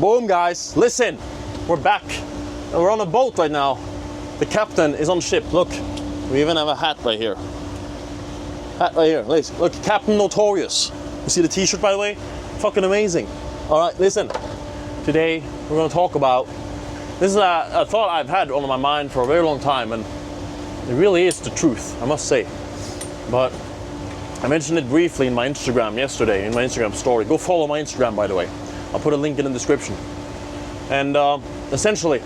Boom, guys. Listen, we're back. We're on a boat right now. The captain is on ship. Look, we even have a hat right here. Hat right here. Look, Captain Notorious. You see the t-shirt, by the way? Fucking amazing. All right, listen. Today, we're going to talk about... This is a thought I've had on my mind for a very long time, and it really is the truth, I must say. But I mentioned it briefly in my Instagram yesterday, in my Instagram story. Go follow my Instagram, by the way. I'll put a link in the description. And essentially,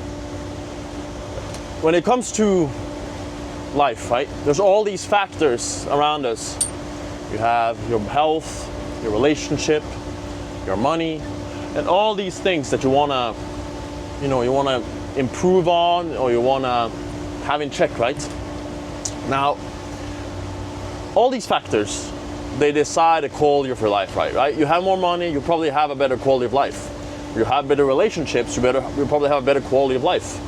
when it comes to life, right? There's all these factors around us. You have your health, your relationship, your money, and all these things that you wanna, you wanna improve on, or you wanna have in check, right? Now, all these factors, they decide the quality of your life, right? You have more money, you probably have a better quality of life. You have better relationships, you probably have a better quality of life.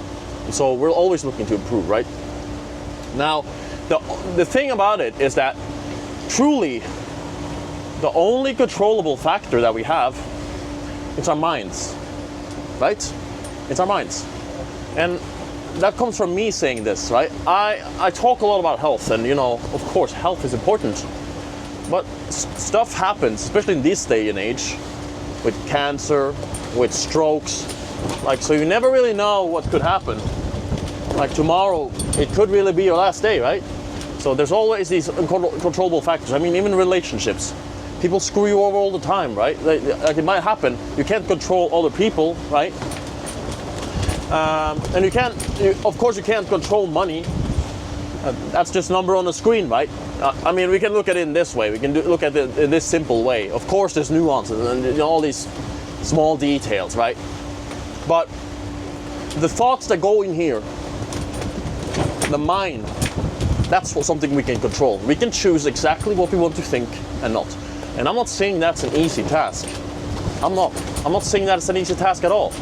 And so we're always looking to improve, right? Now, the thing about it is that truly, the only controllable factor that we have is our minds, right? It's our minds. And that comes from me saying this, right? I talk a lot about health, and of course, health is important. But stuff happens, especially in this day and age, with cancer, with strokes. So you never really know what could happen. Like tomorrow, it could really be your last day, right? So there's always these uncontrollable factors. I mean, even relationships. People screw you over all the time, right? Like it might happen. You can't control other people, right? And of course you can't control money. That's just a number on the screen, right? I mean, we can look at it in this way. We can look at it in this simple way. Of course there's nuances and all these small details, right? But the thoughts that go in here, the mind, that's something we can control. We can choose exactly what we want to think and not. And I'm not saying that's an easy task. I'm not saying that it's an easy task at all.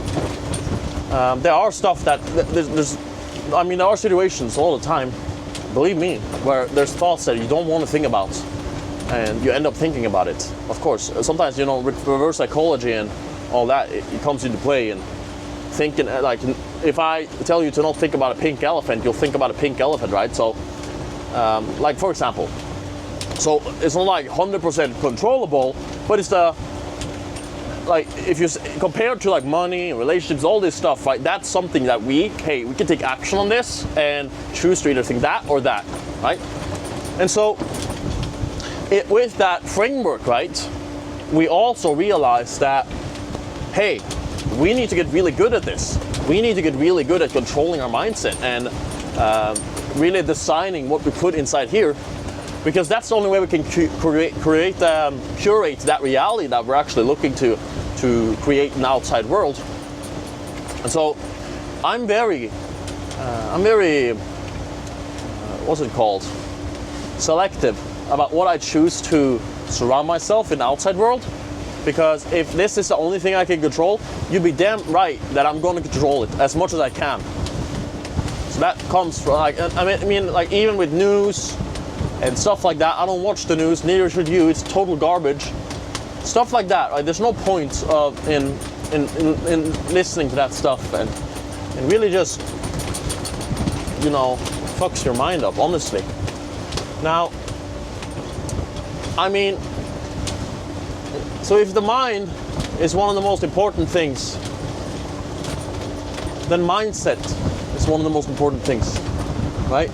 There are stuff that there are situations all the time, believe me, where there's thoughts that you don't want to think about, and you end up thinking about it. Of course, sometimes reverse psychology and all that it comes into play, and thinking like if I tell you to not think about a pink elephant, you'll think about a pink elephant, right? So, like for example, so it's not like 100% controllable, but it's if you compare it to like money, relationships, all this stuff, right? That's something that we can take action on this and choose to either think that or that, right? And so with that framework, right, we also realize that, hey, we need to get really good at this. We need to get really good at controlling our mindset and really designing what we put inside here, because that's the only way we can curate that reality that we're actually looking to create an outside world. And so I'm very what's it called, selective about what I choose to surround myself in the outside world, because if this is the only thing I can control, you'd be damn right that I'm going to control it as much as I can. So that comes from I mean like even with news and stuff like that, I don't watch the news, neither should you. It's total garbage. Stuff like that, right? There's no point in listening to that stuff, and really just fucks your mind up, honestly. Now, I mean, so if the mind is one of the most important things, then mindset is one of the most important things, right?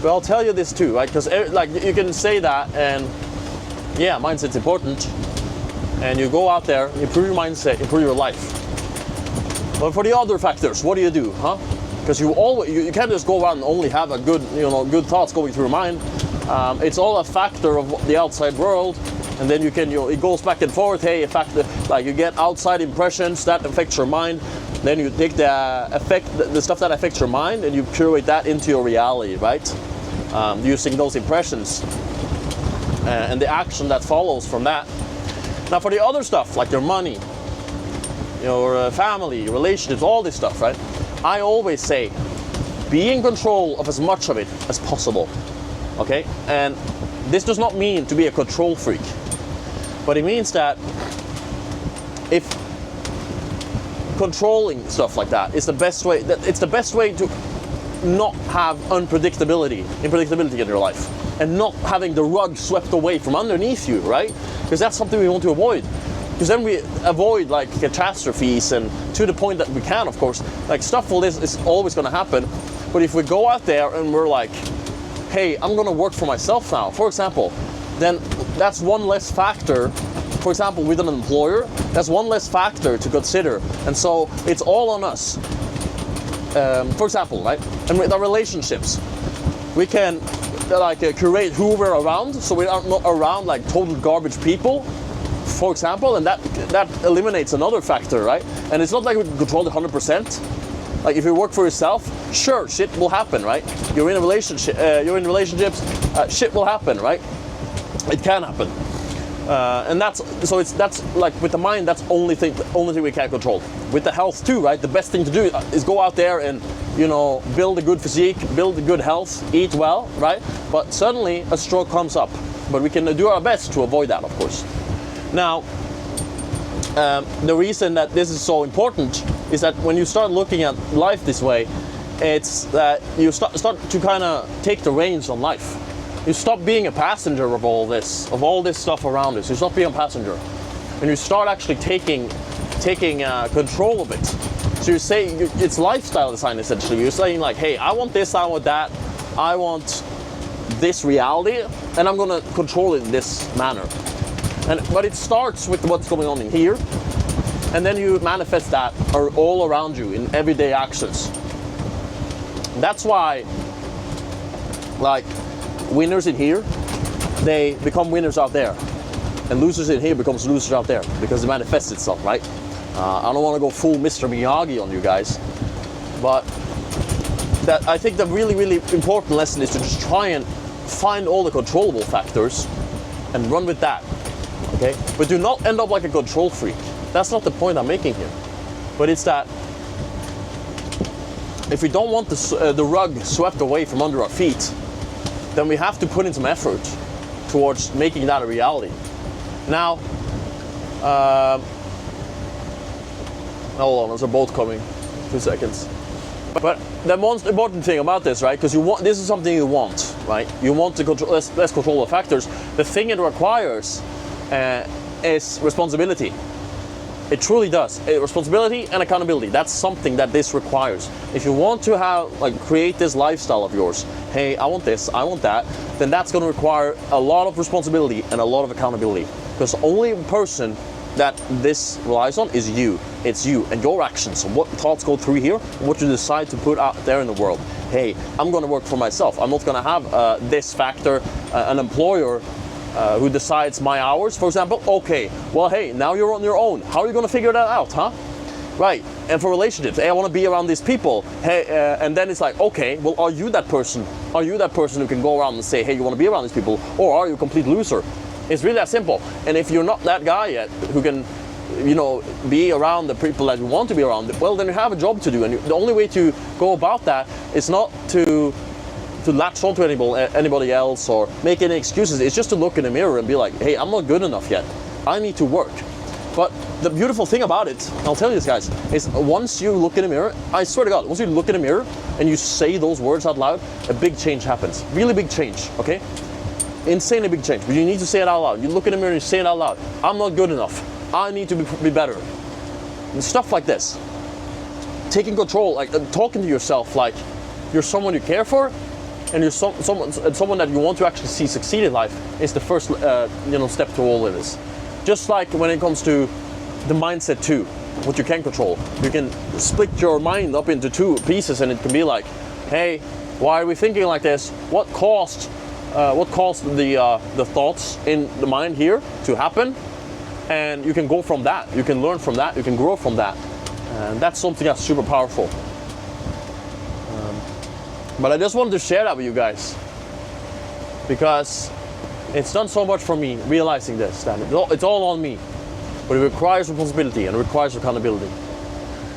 But I'll tell you this too, right? Because like you can say that, and yeah, mindset's important. And you go out there, improve your mindset, improve your life. But for the other factors, what do you do, huh? Because you can't just go around and only have a good thoughts going through your mind. It's all a factor of the outside world, and then it goes back and forth. Hey, like you get outside impressions that affects your mind. Then you take the stuff that affects your mind, and you curate that into your reality, right? Using those impressions and the action that follows from that. Now for the other stuff, like your money, your family, your relationships, all this stuff, right? I always say, be in control of as much of it as possible, okay? And this does not mean to be a control freak, but it means that if controlling stuff like that is the best way. It's the best way to not have unpredictability in your life, and not having the rug swept away from underneath you, right? Because that's something we want to avoid. Because then we avoid like catastrophes, and to the point that we can, of course, like stuff like this is always going to happen. But if we go out there and we're like, hey, I'm going to work for myself now, for example, then that's one less factor. For example, with an employer, that's one less factor to consider, and so it's all on us. For example, right, and with our relationships, we can like curate who we're around, so we are not around like total garbage people, for example, and that eliminates another factor, right? And it's not like we can control it 100%. Like if you work for yourself, sure, shit will happen, right? You're in a relationship, relationships, shit will happen, right? It can happen. And that's like with the mind, that's the only thing we can control. With the health too, right? The best thing to do is go out there and, you know, build a good physique, build a good health, eat well, right? But suddenly a stroke comes up, but we can do our best to avoid that, of course. Now, the reason that this is so important is that when you start looking at life this way, it's that you start to kind of take the reins on life. You stop being a passenger of all this stuff around us. You stop being a passenger, and you start actually taking control of it. So you say it's lifestyle design essentially. You're saying like, hey, I want this, I want that, I want this reality, and I'm gonna control it in this manner. But it starts with what's going on in here, and then you manifest that all around you in everyday actions. That's why, like, winners in here, they become winners out there, and losers in here becomes losers out there, because it manifests itself, right? I don't want to go full Mr. Miyagi on you guys, but I think the really, really important lesson is to just try and find all the controllable factors and run with that, okay? But do not end up like a control freak. That's not the point I'm making here. But it's that if we don't want the rug swept away from under our feet, then we have to put in some effort towards making that a reality. Now, hold on, there's a boat coming. 2 seconds. But the most important thing about this, right? Because this is something you want, right? You want to control, let's control the factors. The thing it requires is responsibility. It truly does. Responsibility and accountability. That's something that this requires. If you want to create this lifestyle of yours, hey, I want this, I want that, then that's going to require a lot of responsibility and a lot of accountability. Because the only person that this relies on is you. It's you and your actions. What thoughts go through here, what you decide to put out there in the world. Hey, I'm going to work for myself. I'm not going to have this factor, an employer who decides my hours, for example. Okay, well, hey, now you're on your own. How are you going to figure that out, huh? Right. And for relationships, hey, I want to be around these people. Hey, and then it's like, okay, well, are you that person? Are you that person who can go around and say, hey, you want to be around these people, or are you a complete loser? It's really that simple. And if you're not that guy yet who can, you know, be around the people that you want to be around, well, then you have a job to do. And the only way to go about that is not to latch onto anybody else or make any excuses. It's just to look in the mirror and be like, hey, I'm not good enough yet. I need to work. But the beautiful thing about it, I'll tell you this, guys, is once you look in the mirror, I swear to God, once you look in the mirror and you say those words out loud, a big change happens. Really big change, okay? Insanely big change. But you need to say it out loud. You look in the mirror and you say it out loud. I'm not good enough. I need to be better. And stuff like this. Taking control, like talking to yourself like you're someone you care for, and you're someone that you want to actually see succeed in life is the first step to all of this. Just like when it comes to the mindset too, what you can control. You can split your mind up into two pieces, and it can be like, hey, why are we thinking like this? What caused the thoughts in the mind here to happen? And you can go from that. You can learn from that. You can grow from that. And that's something that's super powerful. But I just wanted to share that with you guys, because it's done so much for me realizing this, that it's all on me. But it requires responsibility and it requires accountability.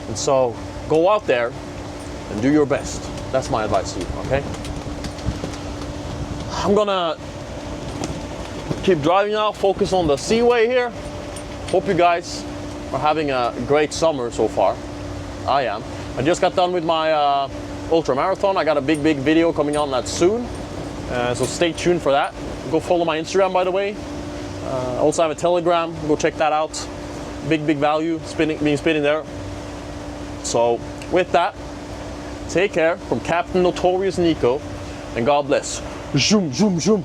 And so go out there and do your best. That's my advice to you, okay? I'm gonna keep driving now, focus on the seaway here. Hope you guys are having a great summer so far. I am. I just got done with my ultra marathon. I got a big video coming on that soon. So stay tuned for that. Go follow my Instagram, by the way. I also have a Telegram. Go check that out. Big value being spinning there. So with that, take care from Captain Notorious Nico, and God bless. Zoom, zoom, zoom.